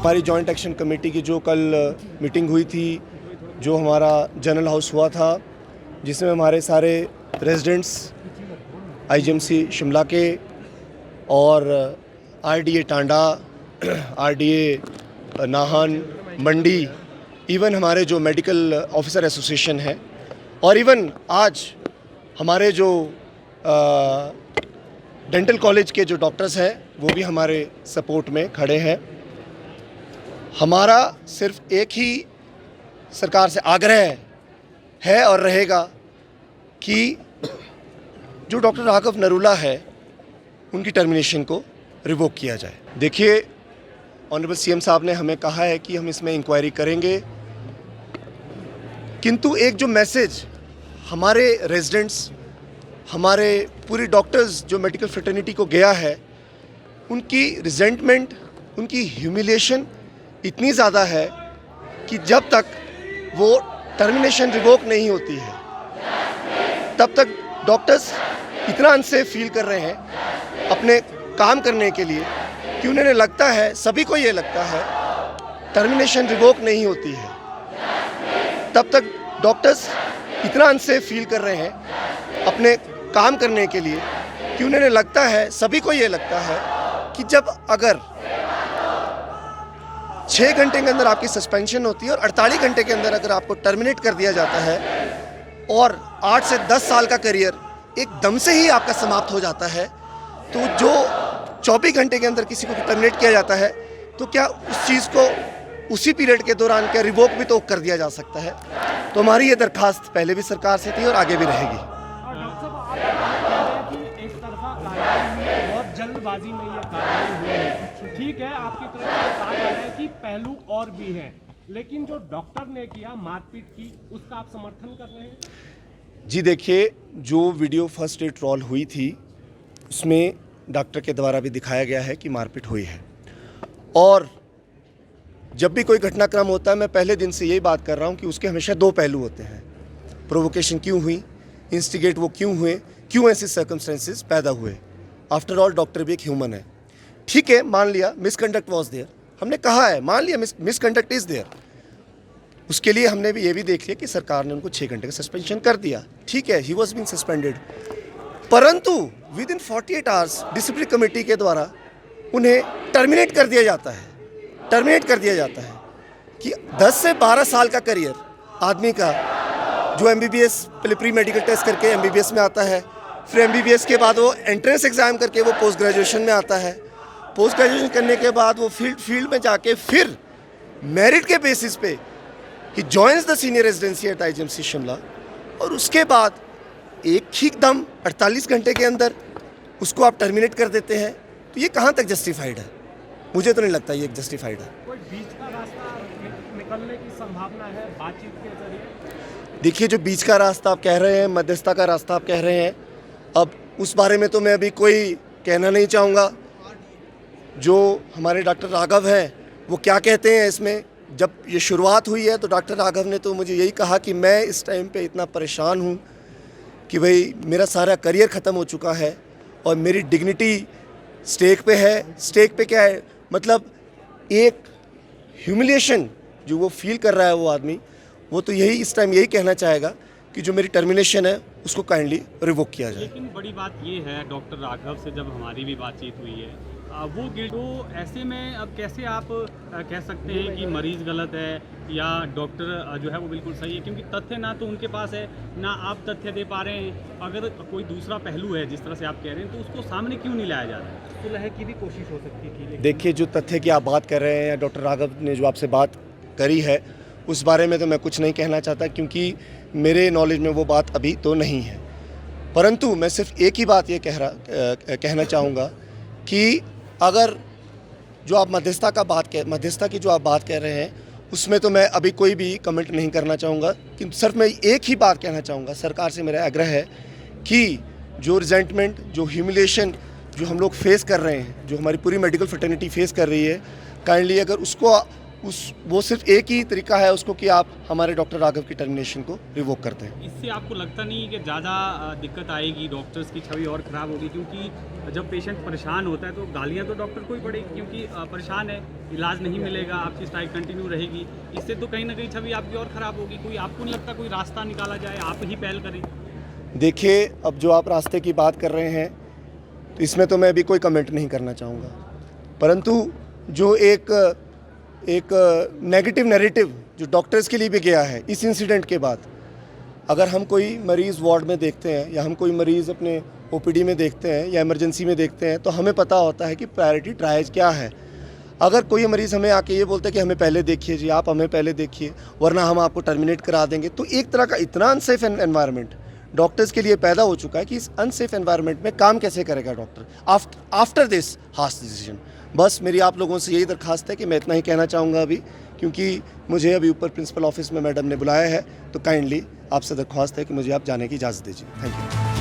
हमारी joint action committee की जो कल मीटिंग हुई थी, जो हमारा जनरल हाउस हुआ था, जिसमें हमारे सारे रेजिडेंट्स आईजीएमसी शिमला के और आरडीए टांडा, आरडीए नाहन, मंडी, इवन हमारे जो मेडिकल ऑफिसर एसोसिएशन है और इवन आज हमारे जो डेंटल कॉलेज के जो डॉक्टर्स हैं वो भी हमारे सपोर्ट में खड़े हैं। हमारा सिर्फ एक ही सरकार से आग्रह है और रहेगा कि जो डॉक्टर राघव नरूला है उनकी टर्मिनेशन को रिवोक किया जाए। देखिए, ऑनरेबल सीएम साहब ने हमें कहा है कि हम इसमें इंक्वायरी करेंगे, किंतु एक जो मैसेज हमारे रेजिडेंट्स, हमारे पूरी डॉक्टर्स जो मेडिकल फ्रेटर्निटी को गया है, उनकी रिजेंटमेंट, उनकी ह्यूमिलिएशन इतनी ज़्यादा है कि जब तक वो टर्मिनेशन रिवोक नहीं होती है तब तक डॉक्टर्स इतना अनसेफ फील कर रहे हैं अपने काम करने के लिए कि उन्हें लगता है, सभी को ये लगता है, टर्मिनेशन रिवोक नहीं होती है तब तक डॉक्टर्स इतना अनसेफ फील कर रहे हैं अपने काम करने के लिए कि उन्हें लगता है, सभी को ये लगता है कि जब अगर 6 घंटे के अंदर आपकी सस्पेंशन होती है और 48 घंटे के अंदर अगर आपको टर्मिनेट कर दिया जाता है और 8 से 10 साल का करियर एकदम से ही आपका समाप्त हो जाता है, तो जो 24 घंटे के अंदर किसी को टर्मिनेट किया जाता है तो क्या उस चीज़ को उसी पीरियड के दौरान क्या रिवोक भी तो कर दिया जा सकता है। तो हमारी ये दरखास्त पहले भी सरकार से थी और आगे भी रहेगी। बहुत जल्दबाजी में ये कार्रवाई हुई है, ठीक है, आपकी तरफ से कहा जा रहा है कि पहलू और भी हैं, लेकिन जो डॉक्टर ने किया मारपीट की, उसका आप समर्थन कर रहे हैं? जी देखिए, जो वीडियो फर्स्ट डे ट्रॉल हुई थी उसमें डॉक्टर के द्वारा भी दिखाया गया है कि मारपीट हुई है। और जब भी कोई घटनाक्रम होता है, मैं पहले दिन से यही बात कर रहा हूँ कि उसके हमेशा 2 पहलू होते हैं। प्रोवोकेशन क्यों हुई, इंस्टिगेट वो क्यों हुए, क्यों ऐसे सर्कमस्टेंसेस पैदा हुए। आफ्टर ऑल डॉक्टर भी एक ह्यूमन है। ठीक है, मान लिया मिसकंडक्ट वॉज देयर, हमने कहा है, मान लिया मिसकंडक्ट इज देयर, उसके लिए हमने भी ये भी देख लिया कि सरकार ने उनको 6 घंटे का सस्पेंशन कर दिया। ठीक है, ही वॉज बीन सस्पेंडेड, परंतु with in 48 hours disciplinary committee के द्वारा उन्हें टर्मिनेट कर दिया जाता है। टर्मिनेट कर दिया जाता है कि 10 से 12 साल का करियर आदमी का, जो एमबीबीएस पहले प्री मेडिकल टेस्ट करके एमबीबीएस में आता है, फिर एमबीबीएस के बाद वो एंट्रेंस एग्ज़ाम करके वो पोस्ट ग्रेजुएशन में आता है, पोस्ट ग्रेजुएशन करने के बाद वो फील्ड में जाके फिर मेरिट के बेसिस पे ही joins the senior residency at IGMC Shimla, और उसके बाद एक ही दम 48 घंटे के अंदर उसको आप टर्मिनेट कर देते हैं। तो ये कहाँ तक जस्टिफाइड है? मुझे तो नहीं लगता ये जस्टिफाइड है। कोई बीच का रास्ता निकलने की संभावना है बातचीत के जरिए? देखिए, जो बीच का रास्ता आप कह रहे हैं, मध्यस्थता का रास्ता आप कह रहे हैं, अब उस बारे में तो मैं अभी कोई कहना नहीं चाहूँगा। जो हमारे डॉक्टर राघव हैं वो क्या कहते हैं इसमें, जब ये शुरुआत हुई है तो डॉक्टर राघव ने तो मुझे यही कहा कि मैं इस टाइम पे इतना परेशान हूँ कि भाई मेरा सारा करियर ख़त्म हो चुका है और मेरी डिग्निटी स्टेक पे है। स्टेक पे क्या है, मतलब एक ह्यूमिलिएशन जो वो फील कर रहा है वो आदमी, वो तो यही इस टाइम यही कहना चाहेगा कि जो मेरी टर्मिनेशन है उसको काइंडली रिवोक किया जाए। लेकिन बड़ी बात ये है, डॉक्टर राघव से जब हमारी भी बातचीत हुई है, वो गिल्ट, तो ऐसे में अब कैसे आप कह सकते हैं कि मरीज़ गलत है या डॉक्टर जो है वो बिल्कुल सही है, क्योंकि तथ्य ना तो उनके पास है ना आप तथ्य दे पा रहे हैं। अगर कोई दूसरा पहलू है जिस तरह से आप कह रहे हैं, तो उसको सामने क्यों नहीं लाया जा रहा है? सुलह की भी कोशिश हो सकती थी। देखिए, जो तथ्य की आप बात कर रहे हैं या डॉक्टर राघव ने जो आपसे बात करी है उस बारे में तो मैं कुछ नहीं कहना चाहता, क्योंकि मेरे नॉलेज में वो बात अभी तो नहीं है। परंतु मैं सिर्फ एक ही बात ये कहना चाहूँगा कि अगर जो आप मध्यस्थता की जो आप बात कह रहे हैं उसमें तो मैं अभी कोई भी कमेंट नहीं करना चाहूँगा, कि सिर्फ मैं एक ही बात कहना चाहूँगा, सरकार से मेरा आग्रह है कि जो रिजेंटमेंट, जो ह्यूमिलिएशन जो हम लोग फेस कर रहे हैं, जो हमारी पूरी मेडिकल फ्रेटर्निटी फेस कर रही है, काइंडली अगर उसको वो सिर्फ एक ही तरीका है उसको कि आप हमारे डॉक्टर राघव की टर्मिनेशन को रिवोक कर दें। इससे आपको लगता नहीं कि ज़्यादा दिक्कत आएगी, डॉक्टर्स की छवि और ख़राब होगी? क्योंकि जब पेशेंट परेशान होता है तो गालियां तो डॉक्टर को ही पड़ेगी, क्योंकि परेशान है, इलाज नहीं मिलेगा, आपकी स्ट्राइक कंटिन्यू रहेगी। इससे तो कहीं ना कहीं छवि आपकी और ख़राब होगी। कोई आपको नहीं लगता कोई रास्ता निकाला जाए, आप ही पहल करें? देखिए, अब जो आप रास्ते की बात कर रहे हैं तो इसमें तो मैं अभी कोई कमेंट नहीं करना चाहूँगा, परंतु जो एक नेगेटिव नैरेटिव जो डॉक्टर्स के लिए भी गया है इस इंसिडेंट के बाद, अगर हम कोई मरीज़ वार्ड में देखते हैं या हम कोई मरीज़ अपने ओपीडी में देखते हैं या इमरजेंसी में देखते हैं तो हमें पता होता है कि प्रायोरिटी ट्रायज क्या है। अगर कोई मरीज़ हमें आके ये बोलता है कि हमें पहले देखिए जी, आप हमें पहले देखिए वरना हम आपको टर्मिनेट करा देंगे, तो एक तरह का इतना अनसेफ एनवायरनमेंट डॉक्टर्स के लिए पैदा हो चुका है कि इस अनसेफ एनवायरनमेंट में काम कैसे करेगा doctor after this harsh decision. बस मेरी आप लोगों से यही दरखास्त है कि मैं इतना ही कहना चाहूँगा अभी, क्योंकि मुझे अभी ऊपर प्रिंसिपल ऑफिस में मैडम ने बुलाया है, तो काइंडली आपसे दरख्वास्त है कि मुझे आप जाने की इजाज़त दीजिए। Thank you.